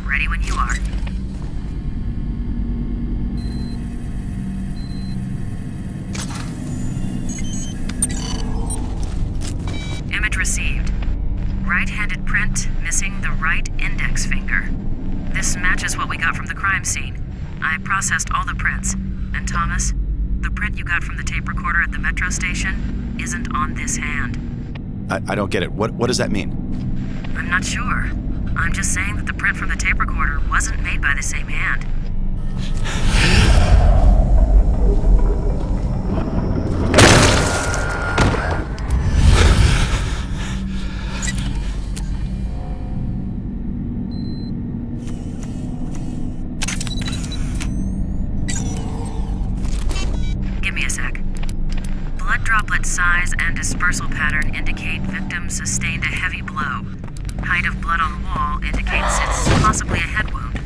Ready when you are. Image received. Right-handed print, missing the right index finger. This matches what we got from the crime scene. I processed all the prints. And Thomas, the print you got from the tape recorder at the metro station isn't on this hand. I don't get it. What does that mean? I'm not sure. I'm just saying that the print from the tape recorder wasn't made by the same hand. Give me a sec. Blood droplet size and dispersal pattern indicate victim sustained a heavy blow. Height of blood on wall indicates it's possibly a head wound.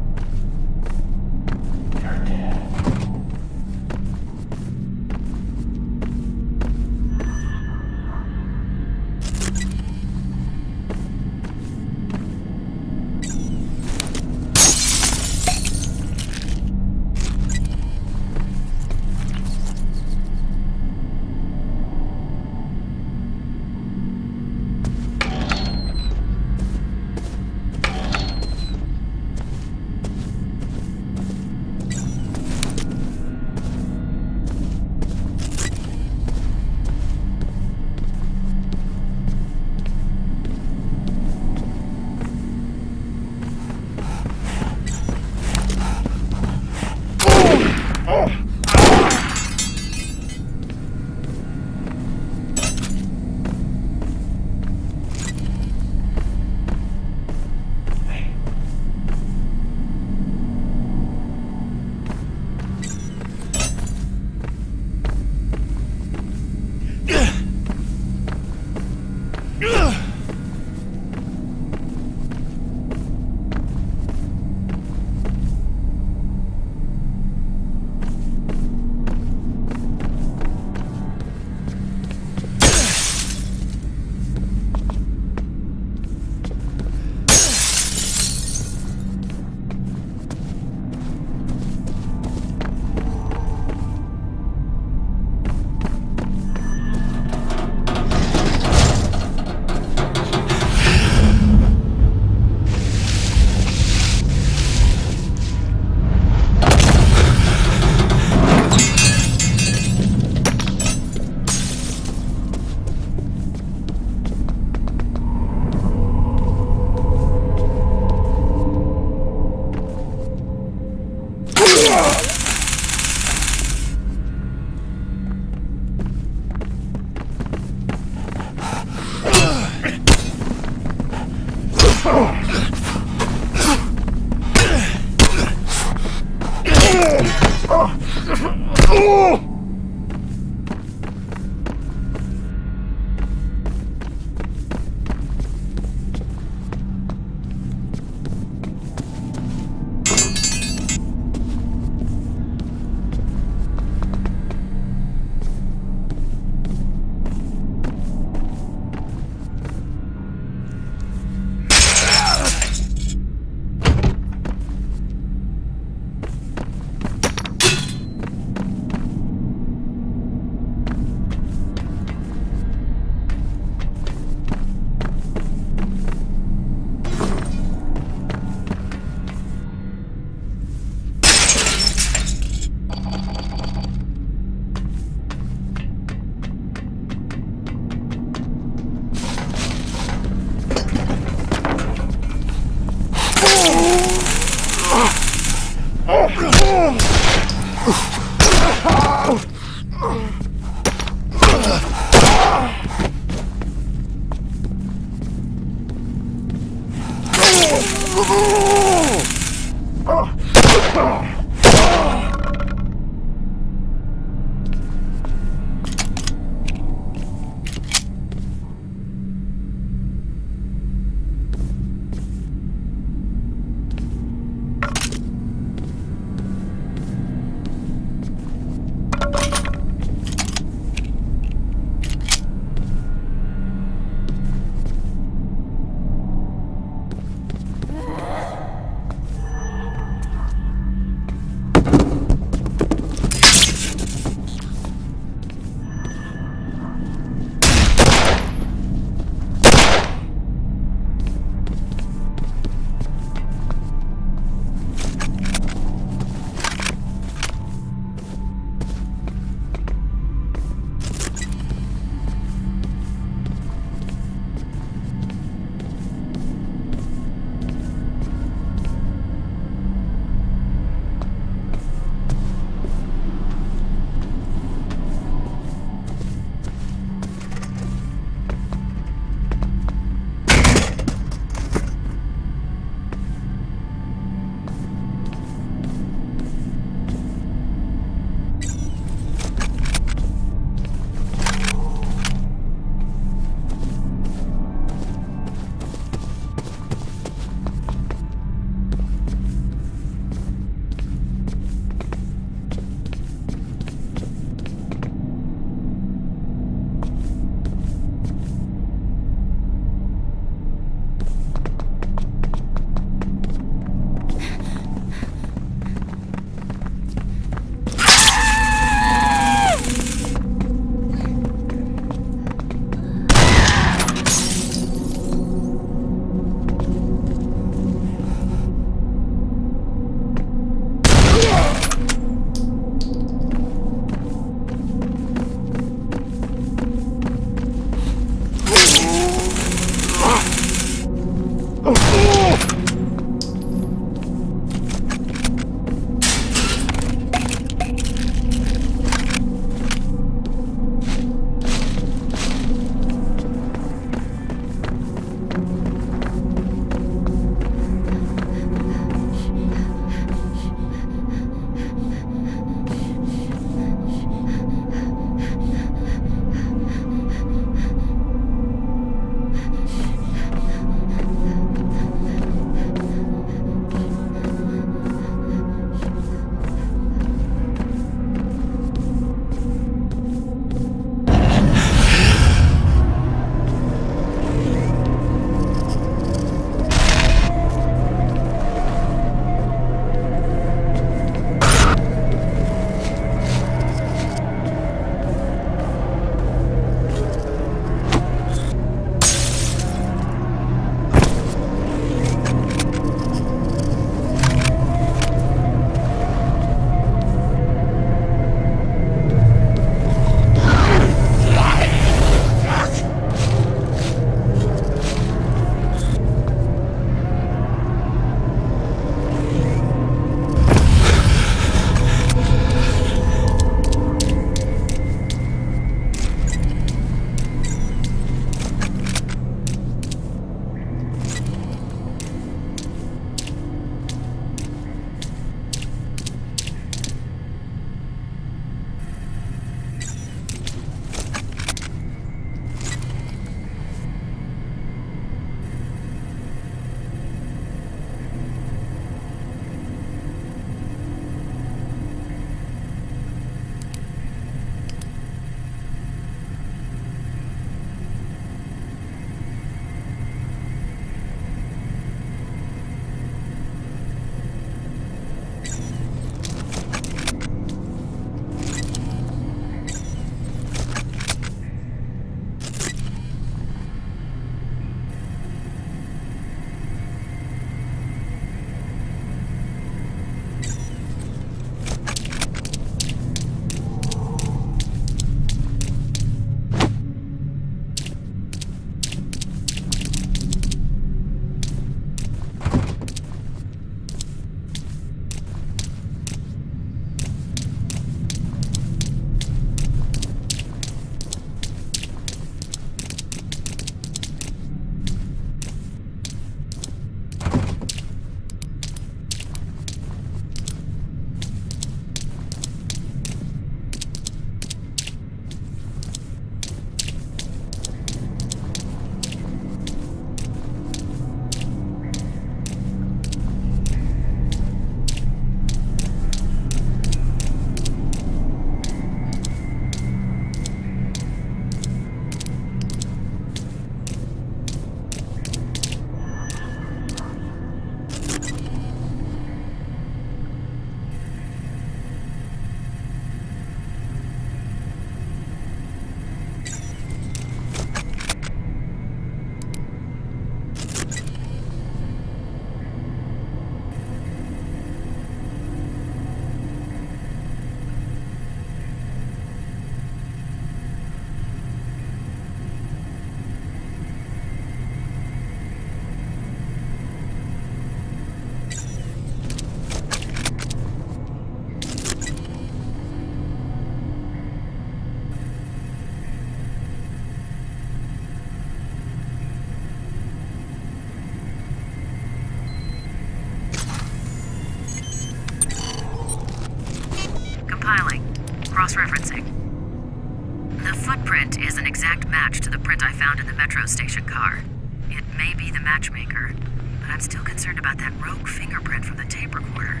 print is an exact match to the print I found in the metro station car. It may be the matchmaker, but I'm still concerned about that rogue fingerprint from the tape recorder.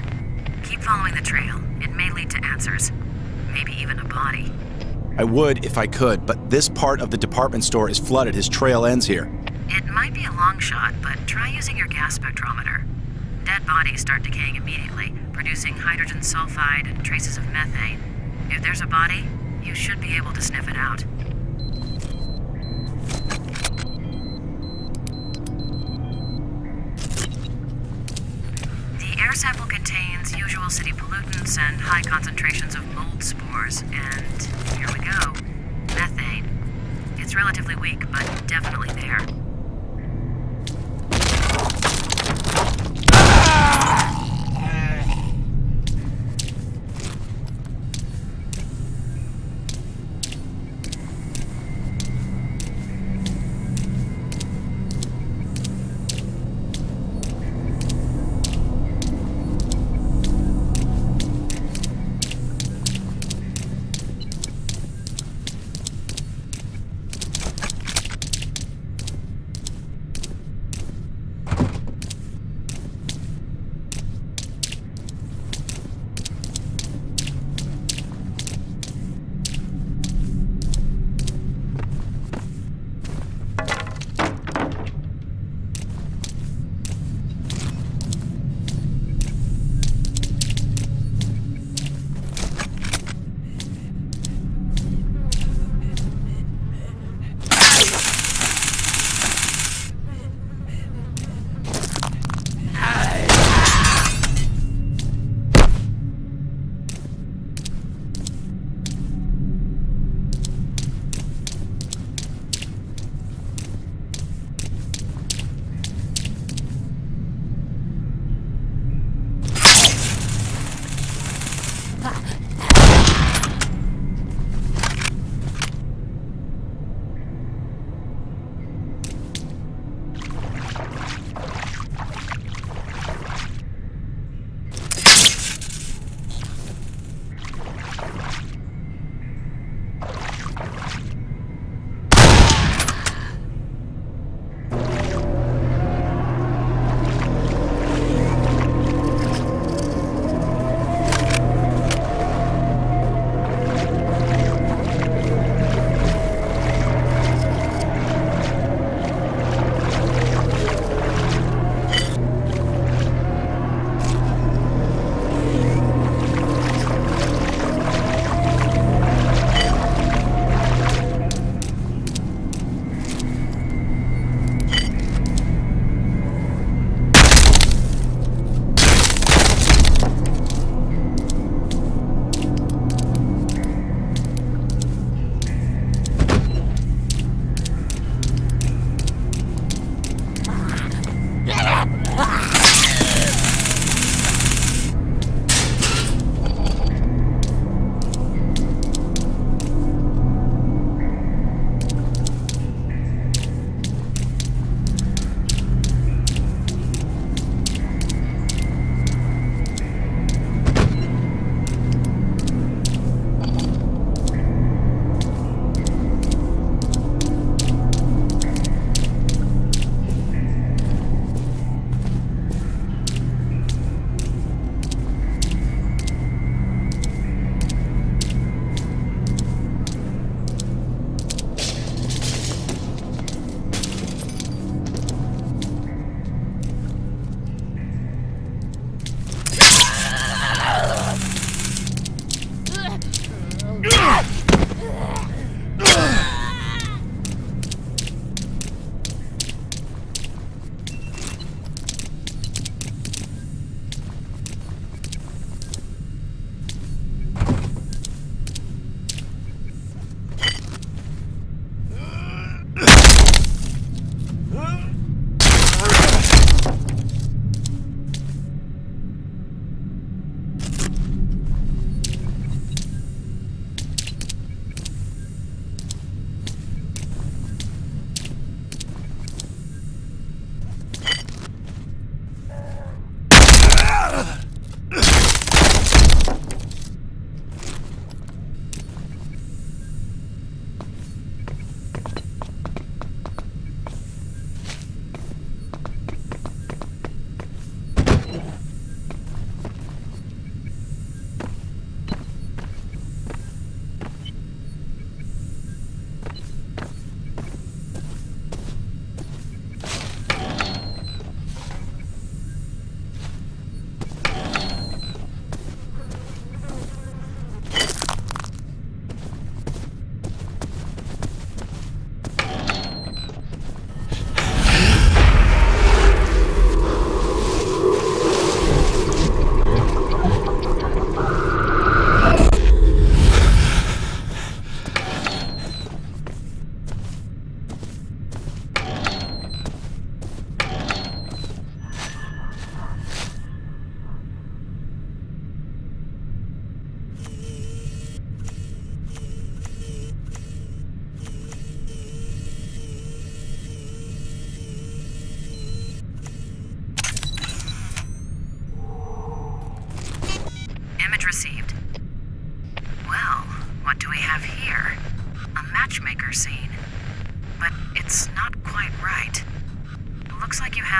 Keep following the trail. It may lead to answers. Maybe even a body. I would if I could, but this part of the department store is flooded. His trail ends here. It might be a long shot, but try using your gas spectrometer. Dead bodies start decaying immediately, producing hydrogen sulfide and traces of methane. If there's a body, you should be able to sniff it out. The air sample contains usual city pollutants and high concentrations of mold spores, and here we go, methane. It's relatively weak, but definitely there.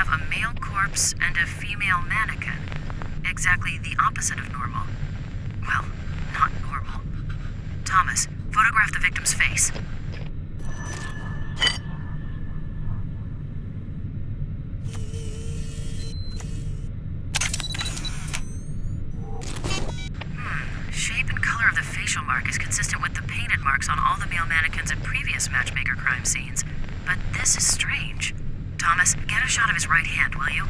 have a male corpse and a female mannequin. Exactly the opposite of normal. Well, not normal. Thomas, photograph the victim's face. Shape and color of the facial mark is consistent with the painted marks on all the male mannequins in previous matchmaker crime scenes. But this is strange. Thomas, get a shot of his right hand, will you?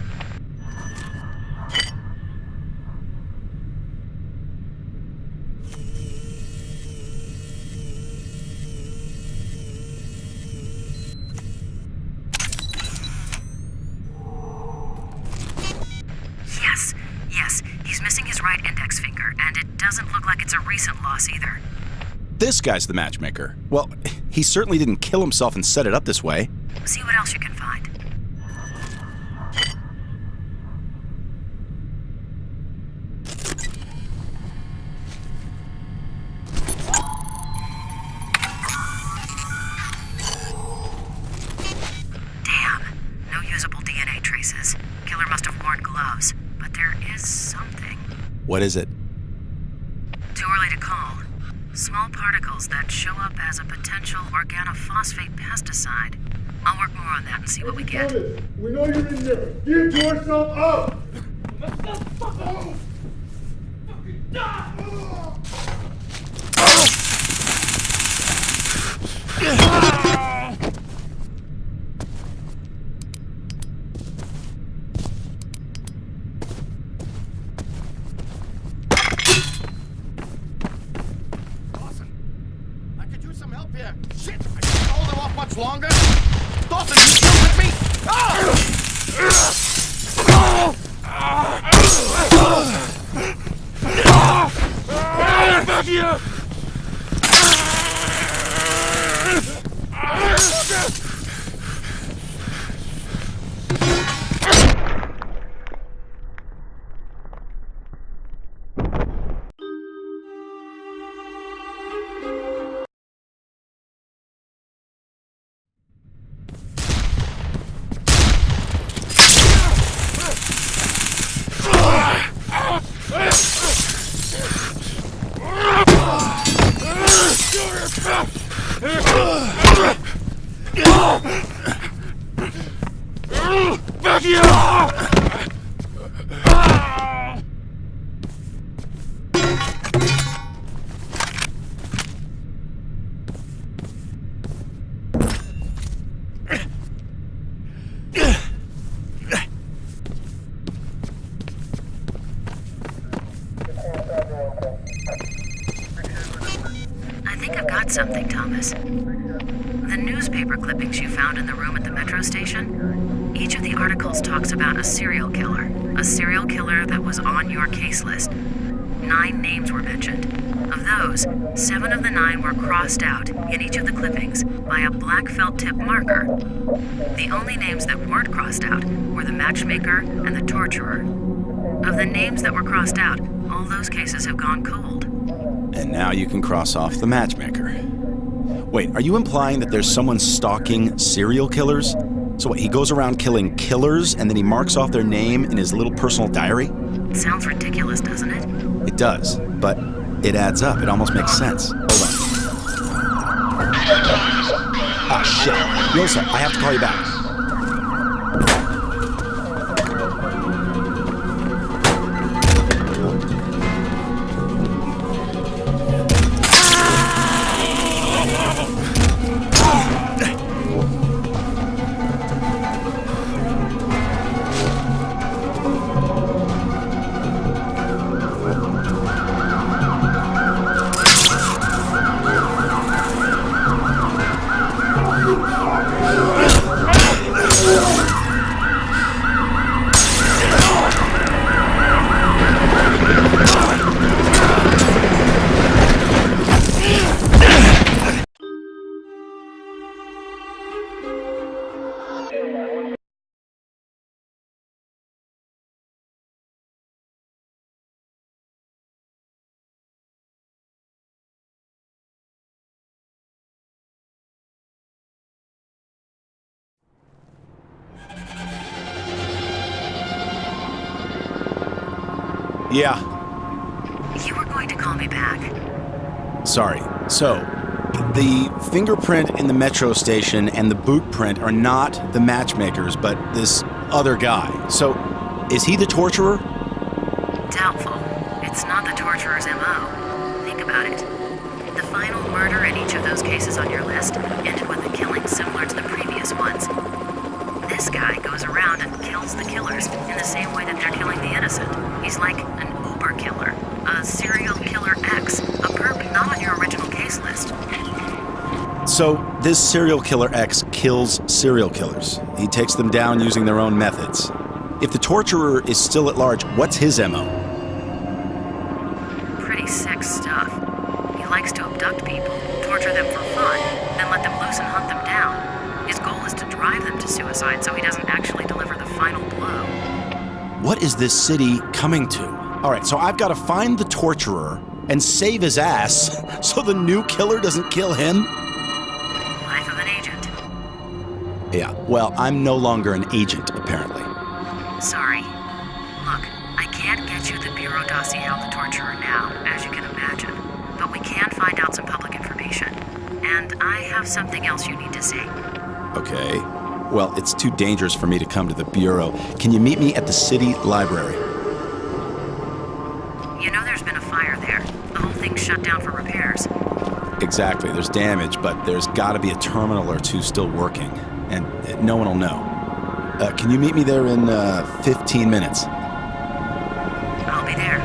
Yes, he's missing his right index finger, and it doesn't look like it's a recent loss either. This guy's the matchmaker. Well, he certainly didn't kill himself and set it up this way. See what else you can find. Damn, no usable DNA traces. Killer must have worn gloves. But there is something. What is it? Too early to call. Small particles that show up as a potential organophosphate pesticide. I'll work more on that and see what we get. We know you're in there. Give yourself up! Fucking die! Shit! I can't hold him off much longer! Dawson, you still with me? Back here! Back here! I think I've got something, Thomas. The newspaper clippings you found in the room at the metro station, each of the articles talks about a serial killer that was on your case list. 9 names were mentioned. Of those, 7 of the 9 were crossed out in each of the clippings by a black felt tip marker. The only names that weren't crossed out were the matchmaker and the torturer. Of the names that were crossed out, all those cases have gone cold. And now you can cross off the matchmaker. Wait, are you implying that there's someone stalking serial killers? So what, he goes around killing killers and then he marks off their name in his little personal diary? It sounds ridiculous, doesn't it? It does, but it adds up. It almost makes sense. Hold on. Ah, shit. Rosa, I have to call you back. Yeah. You were going to call me back. Sorry. So, the fingerprint in the metro station and the boot print are not the matchmakers, but this other guy. So, is he the torturer? Doubtful. It's not the torturer's MO. Think about it. The final murder in each of those cases on your list ended with a killing similar to the previous ones. This guy goes around and kills the killers in the same way that they're killing the innocent. He's like an Uber killer, a serial killer X, a perp not on your original case list. So, this serial killer X kills serial killers. He takes them down using their own methods. If the torturer is still at large, what's his MO? Pretty sick stuff. He likes to abduct people, torture them for fun, then let them loose and hunt them down. His goal is to drive them to suicide so he doesn't actually deliver the final blow. What is this city coming to? All right, so I've got to find the torturer and save his ass so the new killer doesn't kill him? Life of an agent. Yeah, well, I'm no longer an agent, apparently. Sorry. Look, I can't get you the Bureau dossier on the torturer now, as you can imagine. But we can find out some public information. And I have something else you need to see. Okay. Well, it's too dangerous for me to come to the Bureau. Can you meet me at the city library? You know there's been a fire there. The whole thing's shut down for repairs. Exactly. There's damage, but there's got to be a terminal or two still working. And no one will know. Can you meet me there in 15 minutes? I'll be there.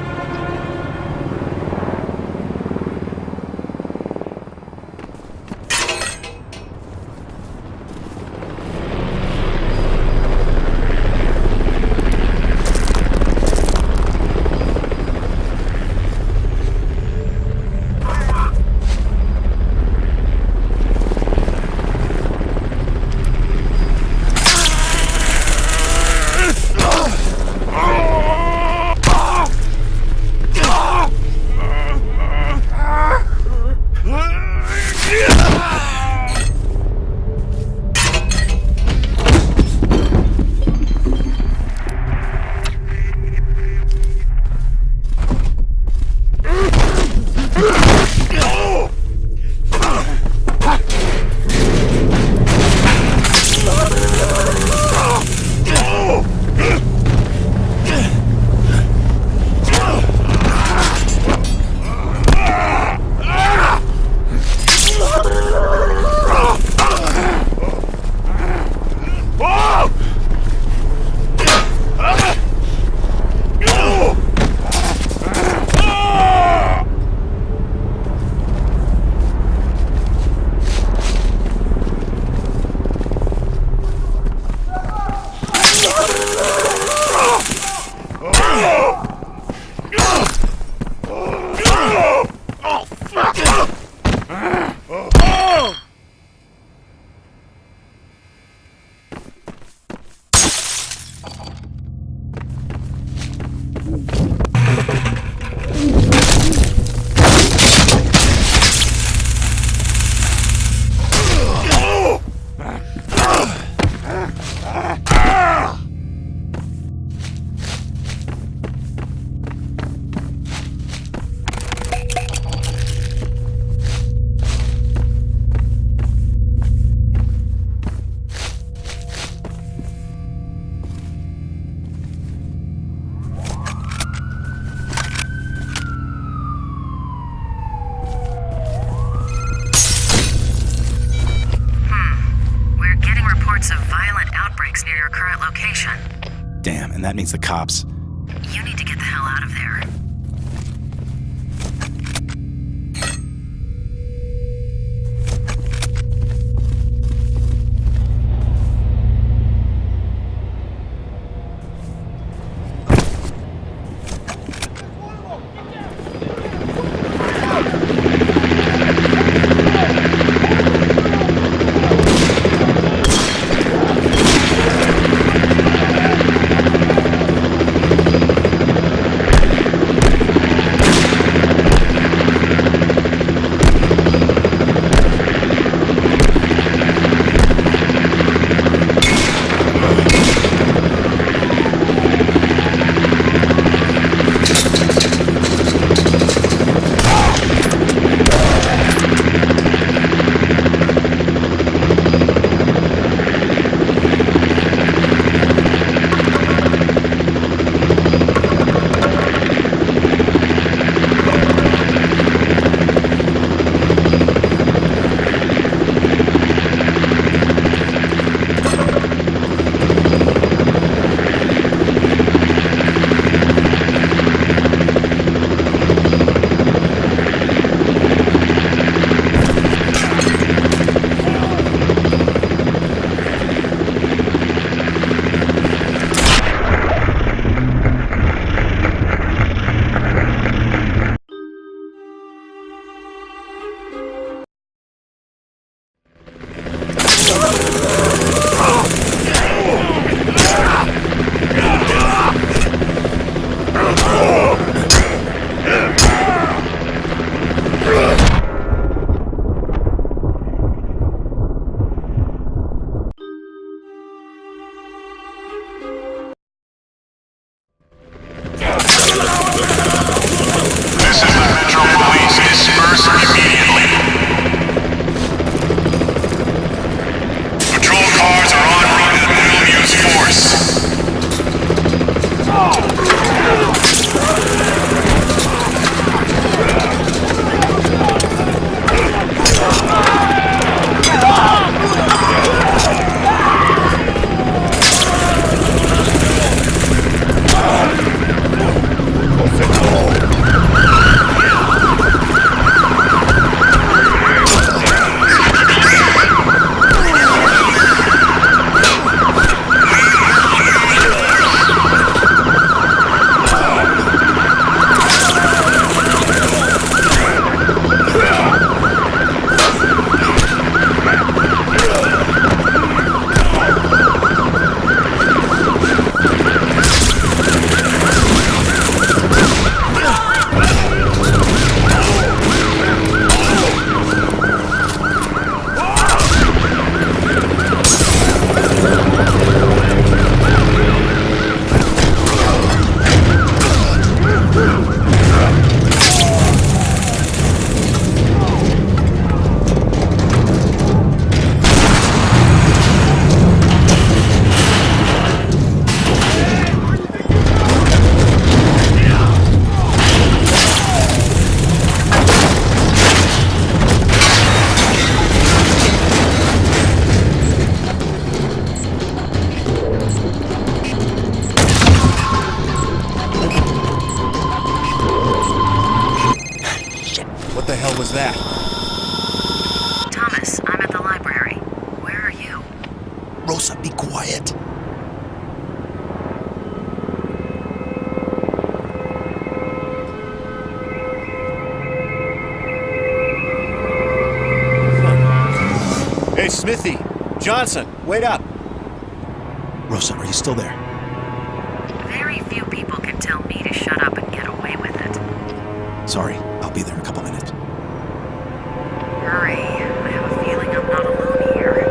Damn, and that means the cops. You need to get the hell out of there. This is the Metro Police. Disperse immediately. Patrol cars are en route to Belleville's force. What the hell was that? Thomas, I'm at the library. Where are you? Rosa, be quiet. Hey, Smithy! Johnson, wait up! Rosa, are you still there? Very few people can tell me to shut up and get away with it. Sorry, I'll be there in a couple minutes. Hurry. I have a feeling I'm not alone here.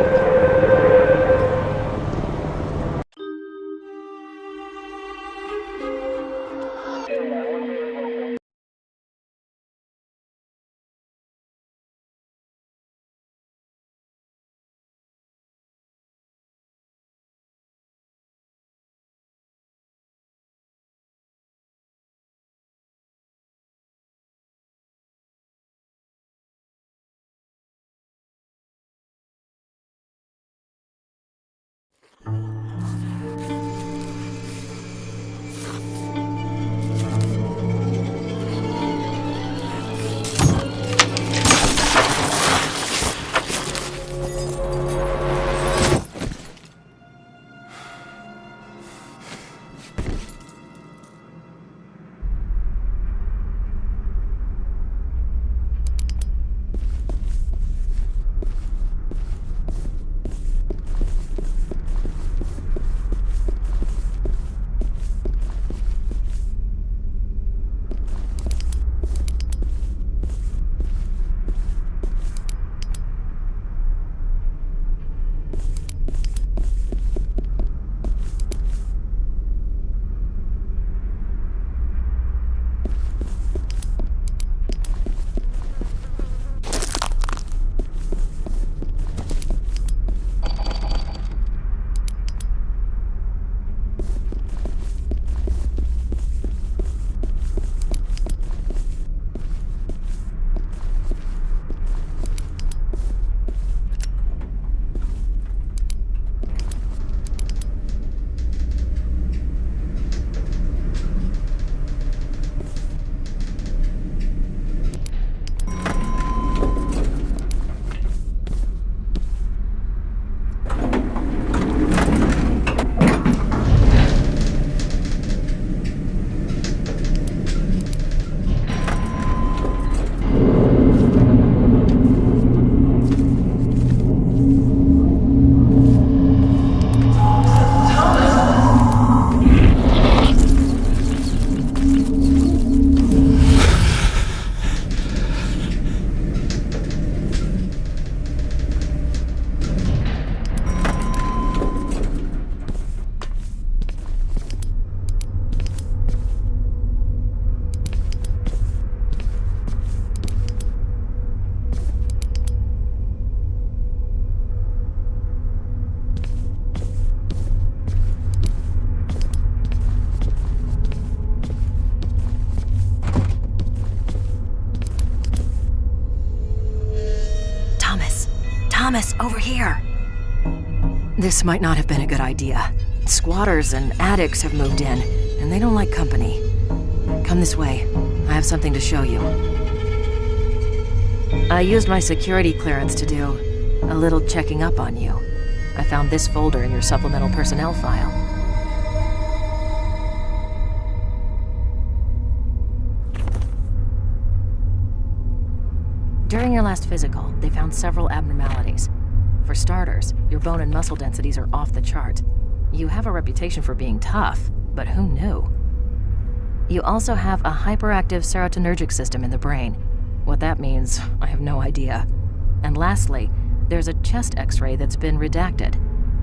Thomas, over here. This might not have been a good idea. Squatters and addicts have moved in, and they don't like company. Come this way. I have something to show you. I used my security clearance to do a little checking up on you. I found this folder in your supplemental personnel file. During your last physical, they found several abnormalities. For starters, your bone and muscle densities are off the chart. You have a reputation for being tough, but who knew? You also have a hyperactive serotonergic system in the brain. What that means, I have no idea. And lastly, there's a chest x-ray that's been redacted.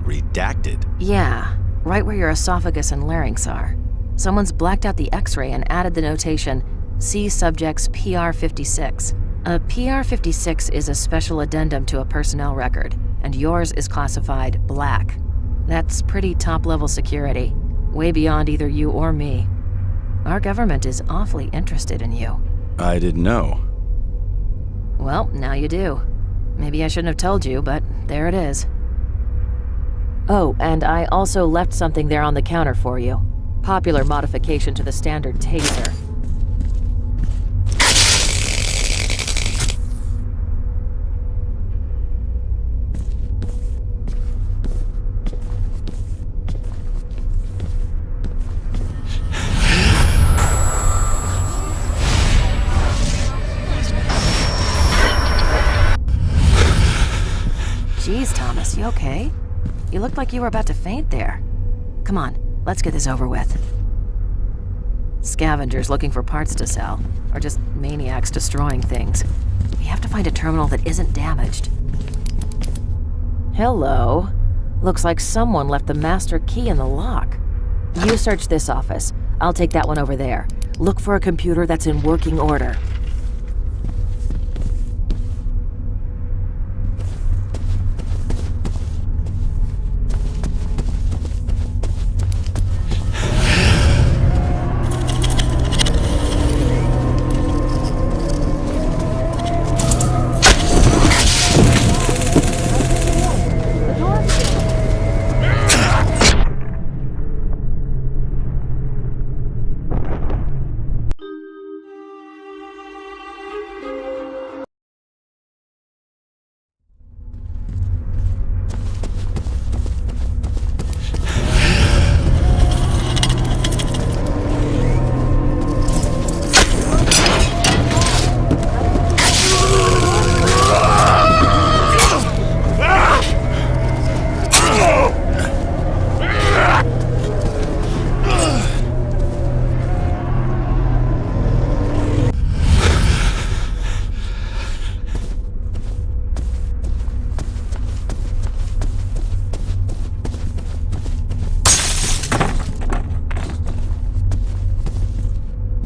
Redacted? Yeah, right where your esophagus and larynx are. Someone's blacked out the x-ray and added the notation, see subject's PR56. A PR56 is a special addendum to a personnel record, and yours is classified black. That's pretty top-level security, way beyond either you or me. Our government is awfully interested in you. I didn't know. Well, now you do. Maybe I shouldn't have told you, but there it is. Oh, and I also left something there on the counter for you. Popular modification to the standard taser. Jeez, Thomas, you okay? You looked like you were about to faint there. Come on, let's get this over with. Scavengers looking for parts to sell, or just maniacs destroying things. We have to find a terminal that isn't damaged. Hello. Looks like someone left the master key in the lock. You search this office. I'll take that one over there. Look for a computer that's in working order.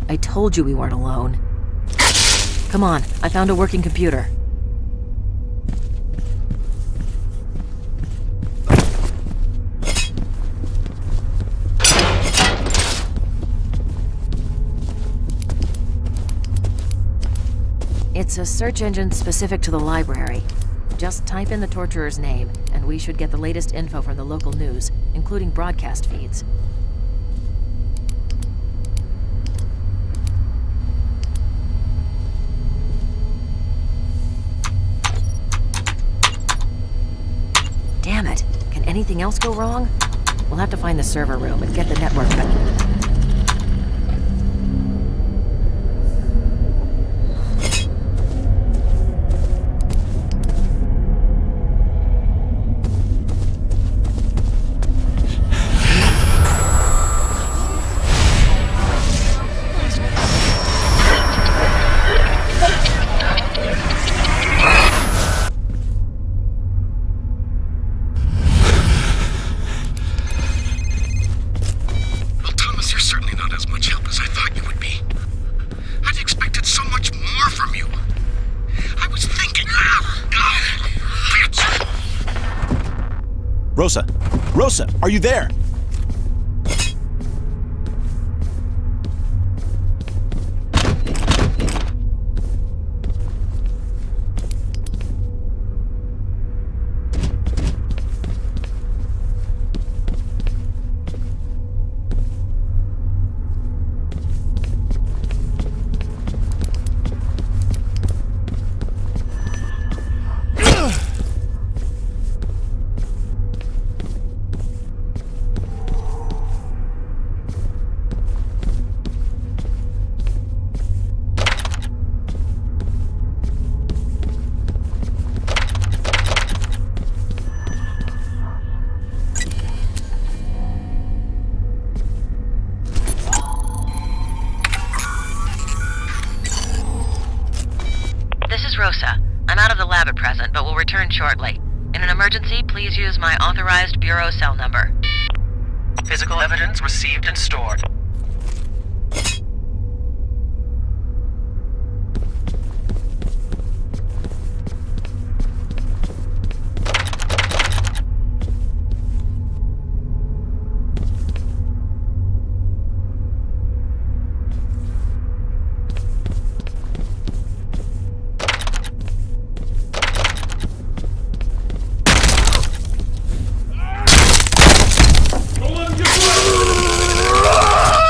I told you we weren't alone. Come on, I found a working computer. It's a search engine specific to the library. Just type in the torturer's name, and we should get the latest info from the local news, including broadcast feeds. Damn it! Can anything else go wrong? We'll have to find the server room and get the network back. Rosa! Rosa, are you there? shortly. In an emergency, please use my authorized bureau cell number. Physical evidence received and stored. Don't let him get away!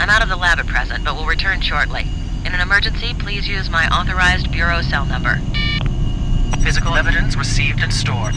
I'm out of the lab at present, but will return shortly. In an emergency, please use my authorized bureau cell number. Physical evidence received and stored.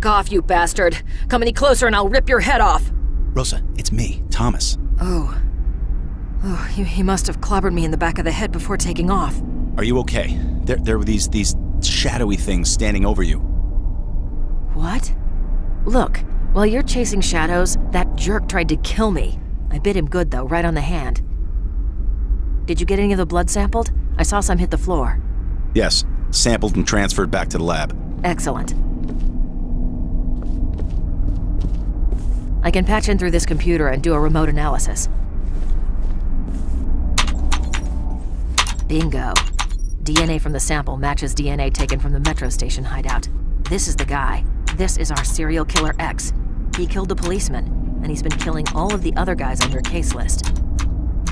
Back off, you bastard! Come any closer and I'll rip your head off! Rosa, it's me, Thomas. Oh, he must have clobbered me in the back of the head before taking off. Are you okay? There were these shadowy things standing over you. What? Look, while you're chasing shadows, that jerk tried to kill me. I bit him good, though, right on the hand. Did you get any of the blood sampled? I saw some hit the floor. Yes, sampled and transferred back to the lab. Excellent. I can patch in through this computer and do a remote analysis. Bingo. DNA from the sample matches DNA taken from the metro station hideout. This is the guy. This is our serial killer X. He killed a policeman, and he's been killing all of the other guys on your case list.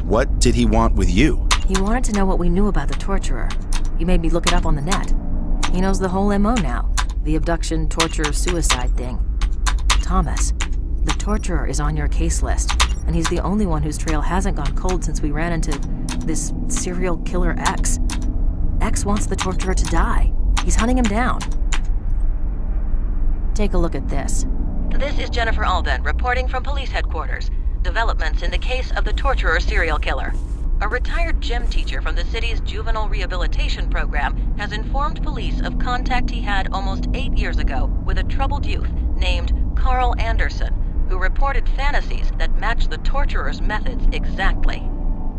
What did he want with you? He wanted to know what we knew about the torturer. He made me look it up on the net. He knows the whole MO now. The abduction, torture, suicide thing. Thomas, the torturer is on your case list, and he's the only one whose trail hasn't gone cold since we ran into this serial killer X. X wants the torturer to die. He's hunting him down. Take a look at this. This is Jennifer Alban reporting from police headquarters. Developments in the case of the torturer serial killer. A retired gym teacher from the city's juvenile rehabilitation program has informed police of contact he had almost 8 years ago with a troubled youth named Carl Anderson, who reported fantasies that match the torturer's methods exactly.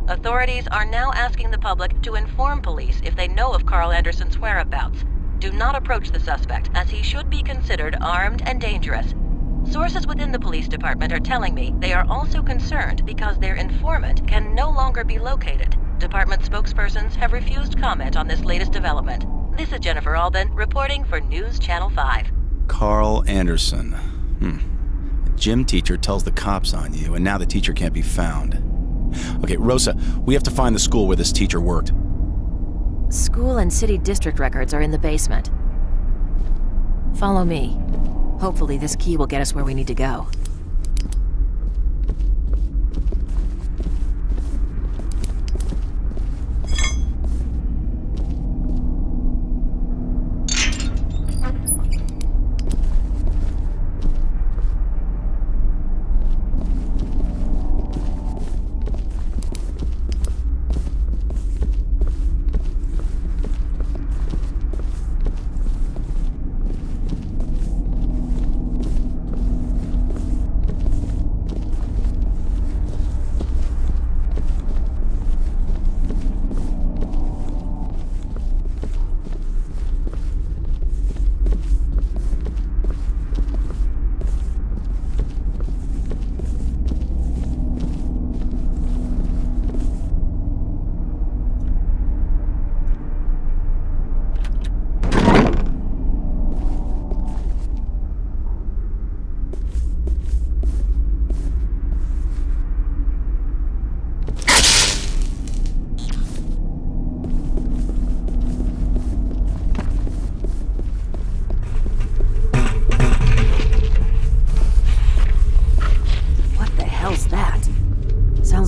Authorities are now asking the public to inform police if they know of Carl Anderson's whereabouts. Do not approach the suspect, as he should be considered armed and dangerous. Sources within the police department are telling me they are also concerned because their informant can no longer be located. Department spokespersons have refused comment on this latest development. This is Jennifer Alban reporting for News Channel 5. Carl Anderson. A gym teacher tells the cops on you, and now the teacher can't be found. Okay, Rosa, we have to find the school where this teacher worked. School and city district records are in the basement. Follow me. Hopefully this key will get us where we need to go.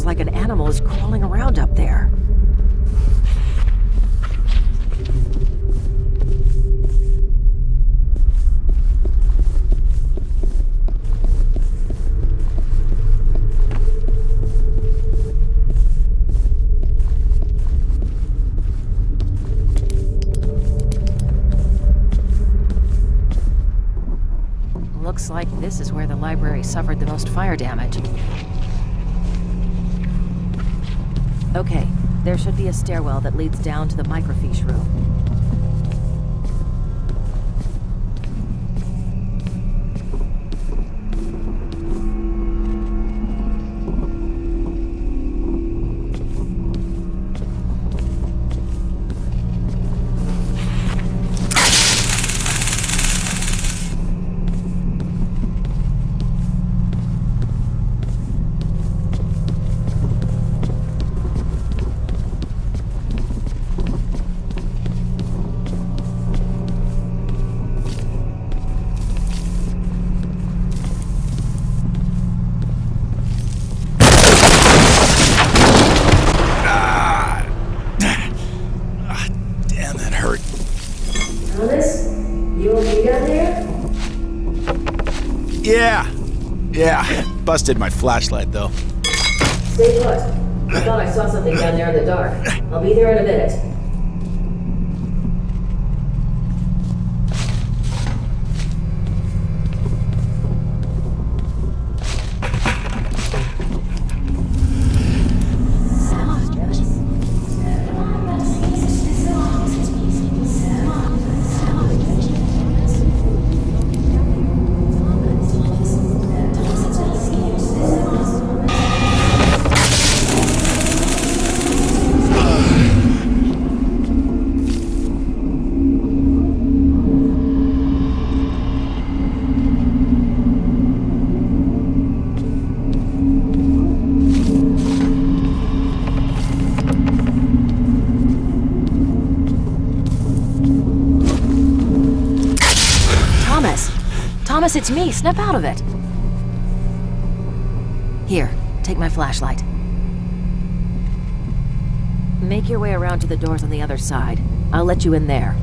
Like an animal is crawling around up there. Looks like this is where the library suffered the most fire damage. Okay, there should be a stairwell that leads down to the microfiche room. Yeah. Busted my flashlight, though. Stay put. I thought I saw something down there in the dark. I'll be there in a minute. Thomas, it's me. Snap out of it. Here, take my flashlight. Make your way around to the doors on the other side. I'll let you in there.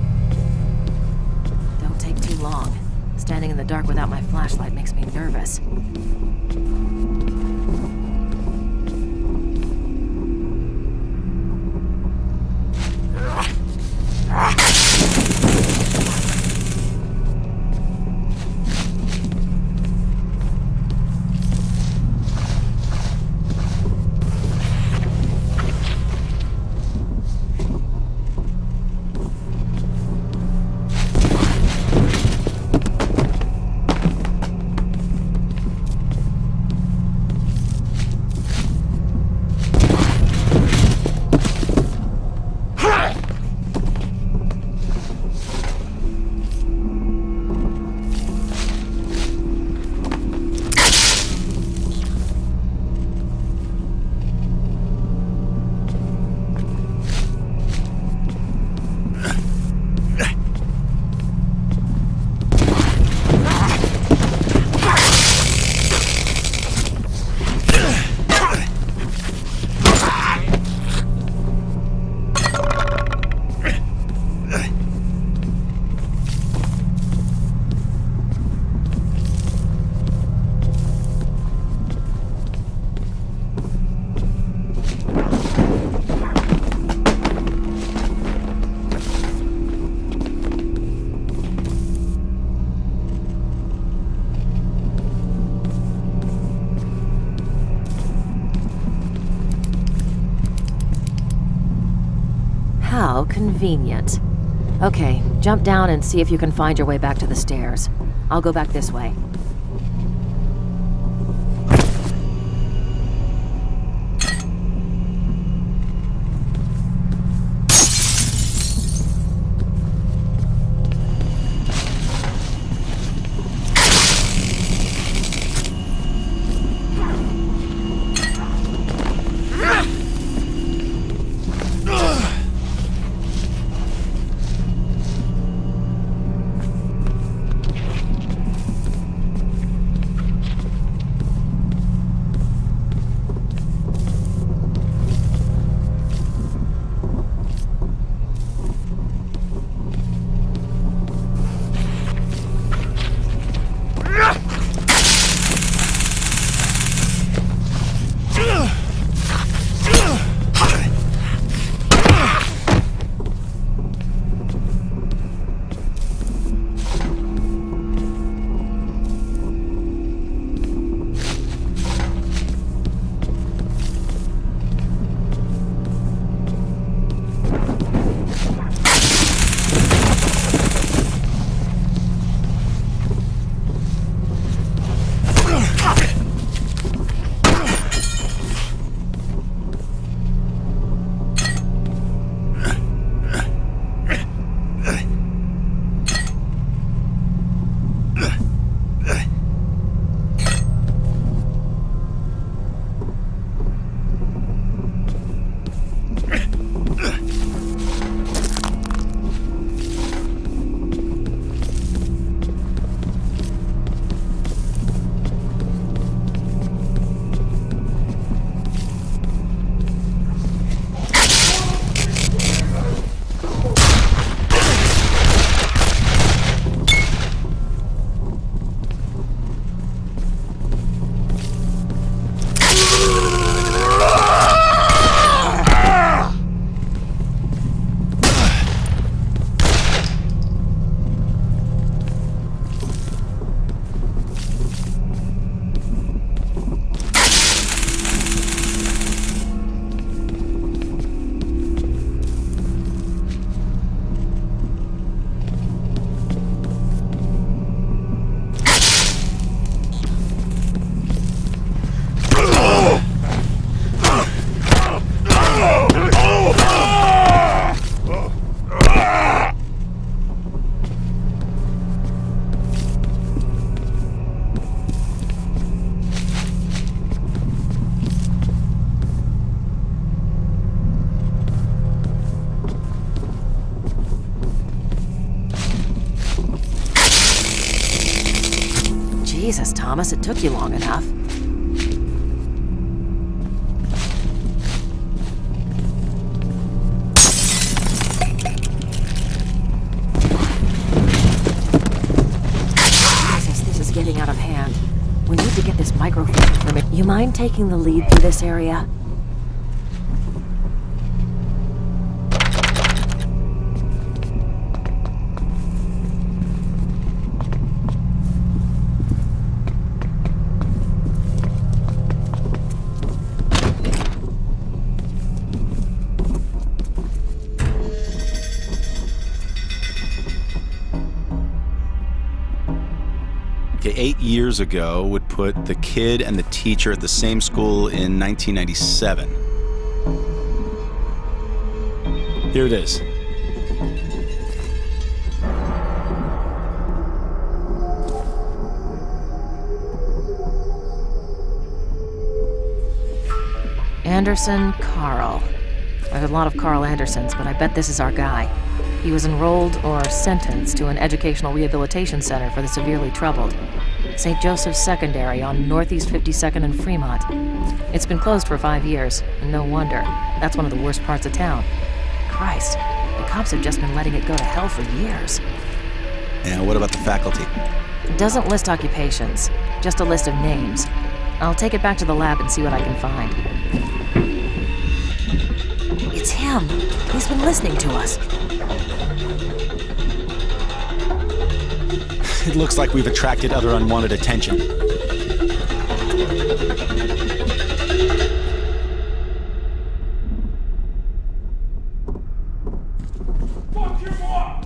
Don't take too long. Standing in the dark without my flashlight makes me nervous. How convenient. Okay, jump down and see if you can find your way back to the stairs. I'll go back this way. Jesus, Thomas, it took you long enough. Jesus, this is getting out of hand. We need to get this microphone permit. You mind taking the lead through this area? Okay, 8 years ago would put the kid and the teacher at the same school in 1997. Here it is. Anderson Carl. There's a lot of Carl Andersons, but I bet this is our guy. He was enrolled or sentenced to an educational rehabilitation center for the severely troubled. St. Joseph's Secondary on Northeast 52nd and Fremont. It's been closed for 5 years, and no wonder. That's one of the worst parts of town. Christ, the cops have just been letting it go to hell for years. And what about the faculty? It doesn't list occupations, just a list of names. I'll take it back to the lab and see what I can find. It's him. He's been listening to us. It looks like we've attracted other unwanted attention. Fuck him up!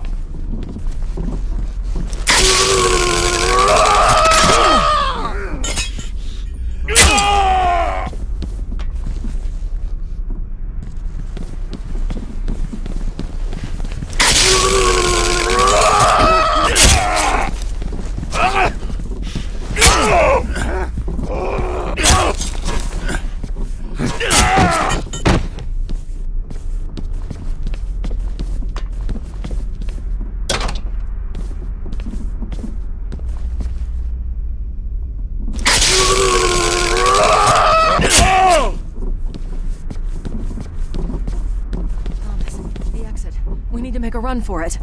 Make a run for it.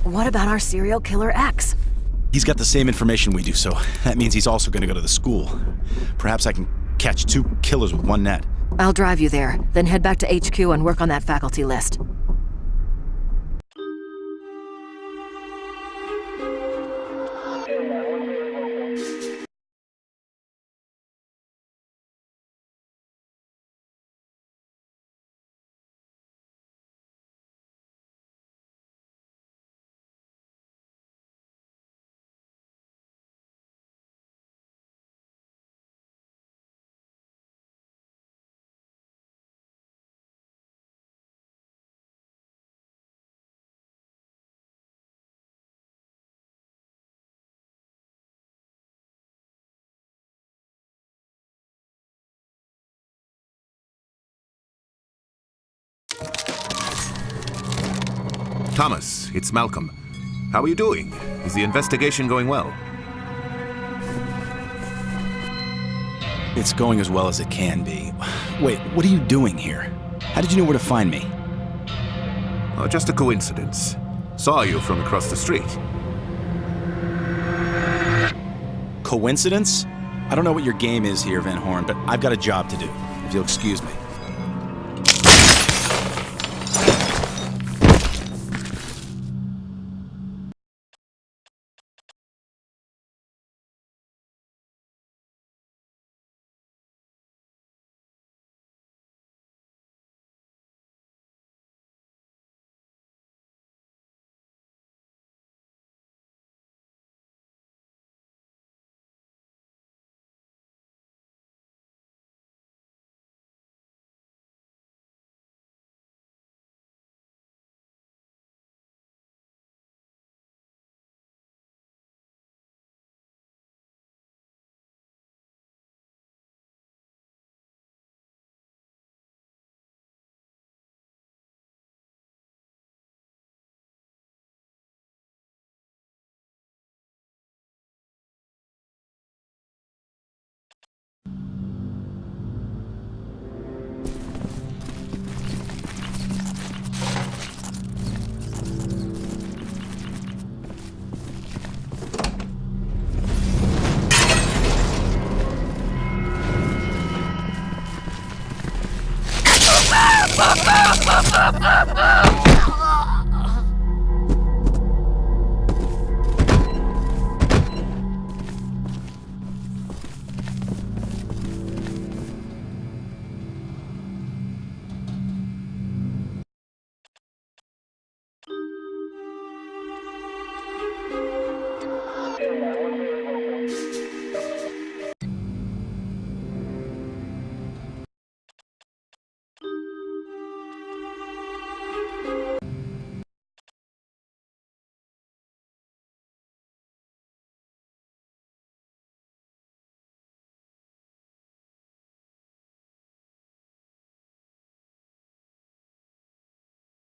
What about our serial killer X? He's got the same information we do, so that means he's also going to go to the school. Perhaps I can catch 2 killers with one net. I'll drive you there, then head back to HQ and work on that faculty list. Thomas, it's Malcolm. How are you doing? Is the investigation going well? It's going as well as it can be. Wait, what are you doing here? How did you know where to find me? Oh, just a coincidence. Saw you from across the street. Coincidence? I don't know what your game is here, Van Horn, but I've got a job to do, if you'll excuse me.